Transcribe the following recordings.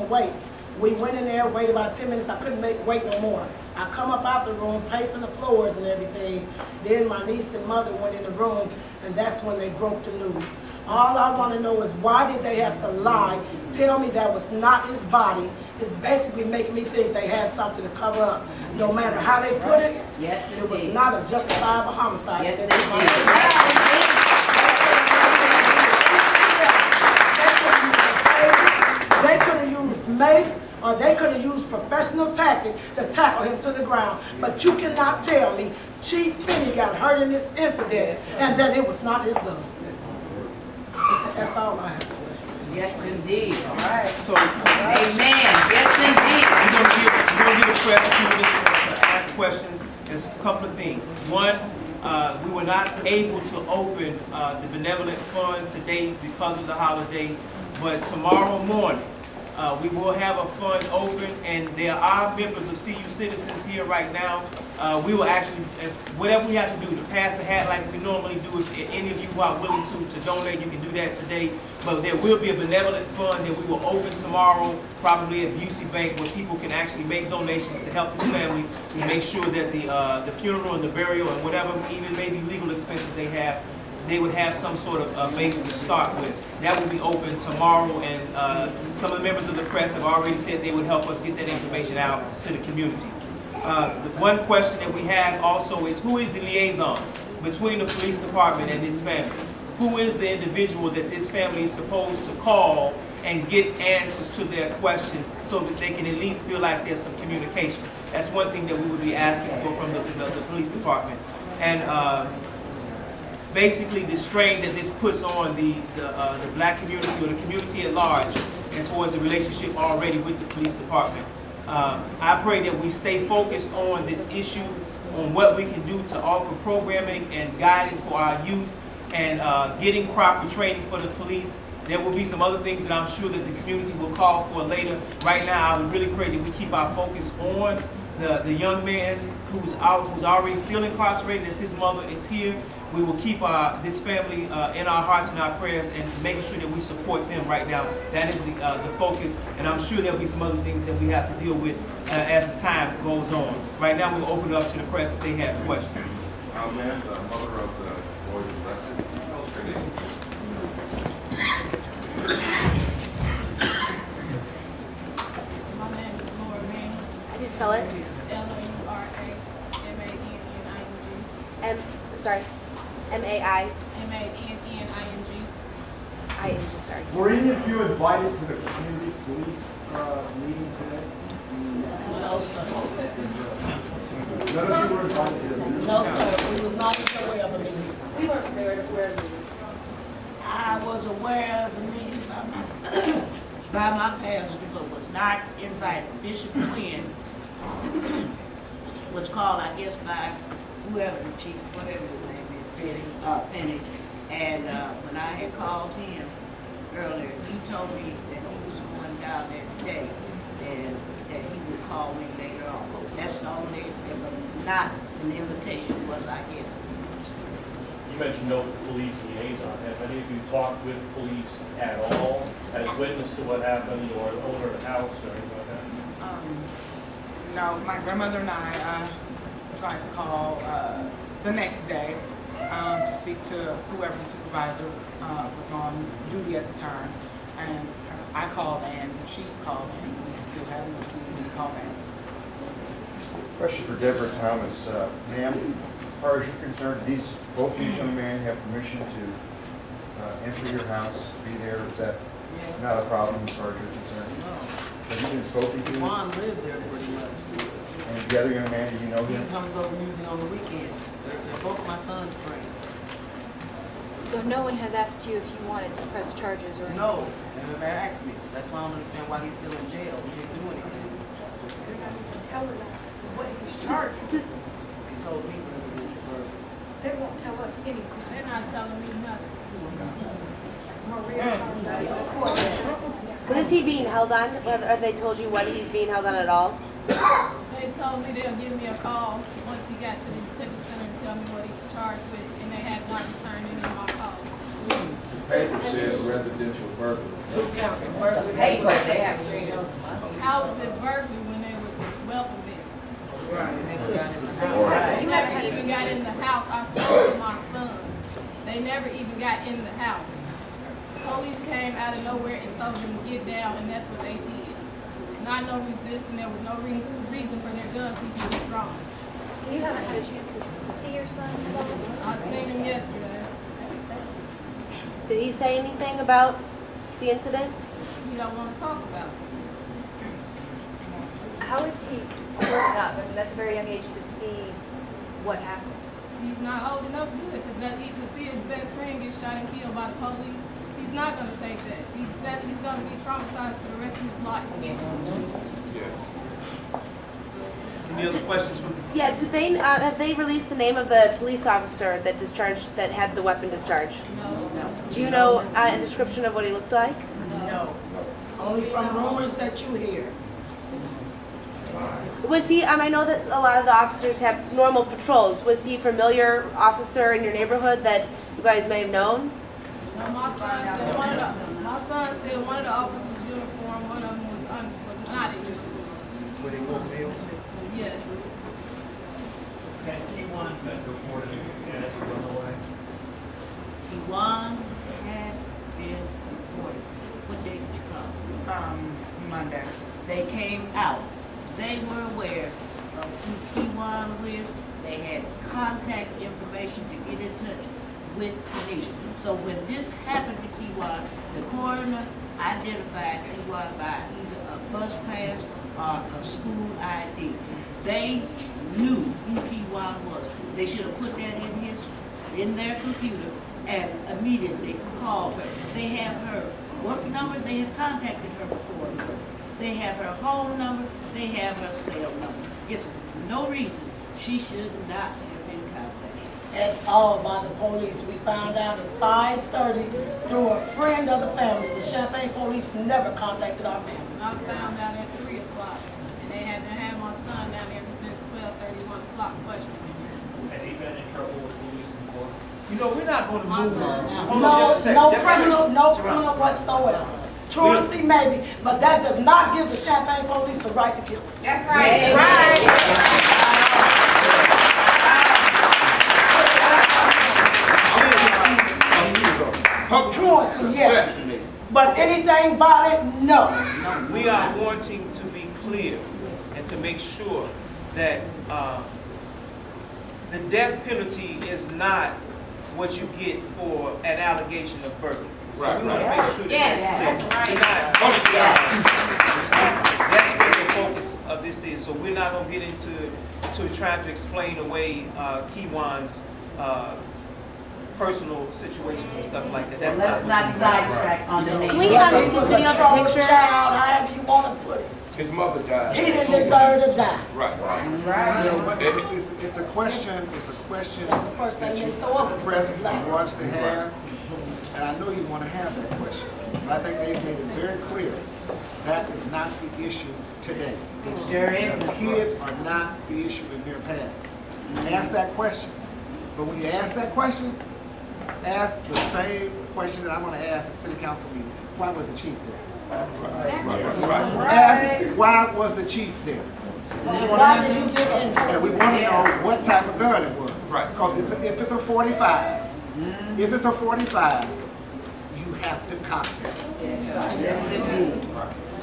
wait. We went in there, waited about 10 minutes. I couldn't wait no more. I come up out the room, pacing the floors and everything. Then my niece and mother went in the room, and that's when they broke the news. All I want to know is why did they have to lie, tell me that was not his body? It's basically making me think they had something to cover up. No matter how they put it, yes, it was not a justifiable homicide. Yes, they could have used mace, or they could have used professional tactic to tackle him to the ground. But you cannot tell me Chief Finney got hurt in this incident and that it was not his gun. That's all I have to say. Yes, indeed. All right. So, amen. Yes, indeed. We're going to give the press a few minutes to ask questions. There's a couple of things. One, we were not able to open the benevolent fund today because of the holiday, but tomorrow morning we will have a fund open, and there are members of CU Citizens here right now. We will actually, whatever we have to do to pass a hat like we normally do, if any of you are willing to donate, you can do that today. But there will be a benevolent fund that we will open tomorrow, probably at Busey Bank, where people can actually make donations to help this family to make sure that the funeral and the burial and whatever, even maybe legal expenses they have, they would have some sort of base to start with. That will be open tomorrow, and some of the members of the press have already said they would help us get that information out to the community. The one question that we have also is, who is the liaison between the police department and this family? Who is the individual that this family is supposed to call and get answers to their questions so that they can at least feel like there's some communication? That's one thing that we would be asking for from the police department. And basically the strain that this puts on the black community or the community at large as far as the relationship already with the police department. I pray that we stay focused on this issue, on what we can do to offer programming and guidance for our youth, and getting proper training for the police. There will be some other things that I'm sure that the community will call for later. Right now, I would really pray that we keep our focus on the young man who's already still incarcerated, as his mother is here. We will keep this family in our hearts and our prayers, and making sure that we support them right now. That is the focus, and I'm sure there'll be some other things that we have to deal with as the time goes on. Right now, we'll open it up to the press if they have questions. Ma'am, the mother of the boy who's arrested, what's her name? My name is Laura Manning. How do you spell it? L-A-U-R-A-M-A-N-N-I-N-G. I'm sorry. M-A-I. M-A-N-N-I-N-G. I-N-G, sorry. Were any of you invited to the community police meeting today? No, sir. None of you were invited to the meeting? No, sir. We was not even aware of the meeting. We weren't aware of the meeting. I was aware of the meeting by my pastor, but was not invited. Bishop Quinn was called, I guess, by whoever the chief, whatever his name is, Finney. And when I had called him earlier, he told me that he was going down there today and that he would call me later on. That's the only, but not an invitation was I given. You mentioned no police liaison. Have any of you talked with police at all as witness to what happened, or the owner of the house or anything like that? No, my grandmother and I tried to call the next day to speak to whoever the supervisor was on duty at the time. And I called and she's called and we still haven't received any callbacks. Question for Deborah Thomas. Ma'am, as far as you're concerned, both these young men have permission to enter your house, be there? Is that not a problem as far as you're concerned? No. Have you been spoken to? Juan lived there pretty much. And the other young man, do you know him? He comes over usually on the weekends. They're both my son's friends. So no one has asked you if you wanted to press charges or anything? No, they never asked me. That's why I don't understand why he's still in jail. He didn't do anything. They're not even telling us what he's charged with. They told me residential burglary. They won't tell us anything. They're not telling me nothing. Maria, What is he being held on? Have they told you what he's being held on at all? They told me they'll give me a call once he got to the detention center and tell me what he was charged with, and they have not returned any of my calls. paper says residential burglary. 2 counts of burglary, that's what the paper says. How was it burglary when there was a weapon there? Right, they never got in the house. They never even got in the house. I spoke to my son. They never even got in the house. Police came out of nowhere and told them to get down, and that's what they did. There was not no resisting. There was no reason for their guns to be withdrawn. So you haven't had a chance to see your son at all? I seen him yesterday. Did he say anything about the incident? He don't want to talk about it. How is he growing up? I mean, that's a very young age to see what happened. He's not old enough to do it because to see his best friend get shot and killed by the police, he's not going to take that. He's going to be traumatized for the rest of his life. Any other questions from? Yeah, did they have they released the name of the police officer that had the weapon discharged? No. Do you know a description of what he looked like? No. Only from rumors that you hear. Was he? I know that a lot of the officers have normal patrols. Was he a familiar officer in your neighborhood that you guys may have known? No, my son said one of the officers' uniform, one of them was not in uniform. Were they work meals? Yes. Kiwane been reported as a runaway. Kiwane had been reported. What day did you come? Monday. They came out. They were aware of who Kiwane was. They had contact information to get in touch with Tanisha. So when this happened to Kiwane, the coroner identified Kiwane by either a bus pass or a school ID. They knew who Kiwane was. They should have put that in their computer and immediately called her. They have her work number. They have contacted her before. They have her home number. They have her cell number. It's no reason she should not have been contacted. At all by the police. We found out at 5:30 through a friend of the family's. The Champaign Police never contacted our family. I found out at 3 o'clock, and they had my son down there ever since 12:30, 1 o'clock questioning him. Had he been in trouble with police before? You know, we're not going to My move son on. now. Hold on just a second, just a second. No criminal whatsoever. Truancy maybe, but that does not give the Champaign Police the right to kill. That's right. Truancy, yes. But anything violent, no. We are wanting to be clear and to make sure that the death penalty is not what you get for an allegation of burglary. So we want to make sure that that's clear. That's what the focus of this is. So we're not going to get into trying to explain away Kiwane's personal situations and stuff like that. That's Let's not sidetrack on the name. Can we have He a was video a of the troubled pictures? child, however you want to put it. His mother died. He didn't deserve to die. Right. Right. It's a question That's the first thing they throw up. the president wants to have, and I know you want to have that question. But I think they've made it very clear that is not the issue today. Sure is. The kids are not the issue in their past. Ask that question. But when you ask that question, ask the same question that I'm going to ask at City Council meeting. Why was the chief there? Ask, why was the chief there? Why did you get in? And we want to know what type of gun it was. Right. Because if it's a 45, you have to cock it.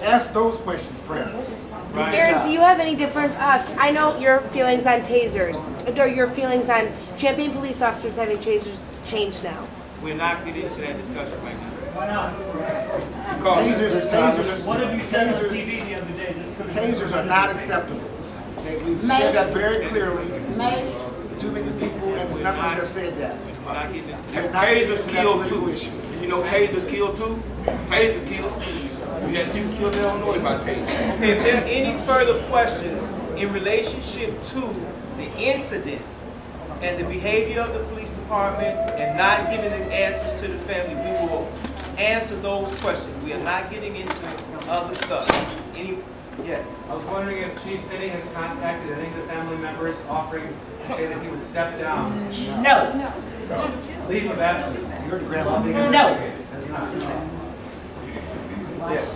Ask those questions, President. Aaron, do you have any different, I know your feelings on tasers, or your feelings on Champaign police officers having tasers changed now. We're not getting into that discussion right now. Why not? What have you said on TV the other day? Tasers are not acceptable. We've said that very clearly. Mace. Too many people and members have said that. We're not getting into They're that. not Tasers into that kill political too. issue. You know tasers kill too? Tasers kill. You had people killed, they don't know about tasers. Okay, if there are any further questions in relationship to the incident and the behavior of the police department and not giving the answers to the family, we will answer those questions. We are not getting into other stuff. Yes? I was wondering if Chief Finney has contacted any of the family members offering to say that he would step down. No. Leave of absence. You're the grandma. No. Yes.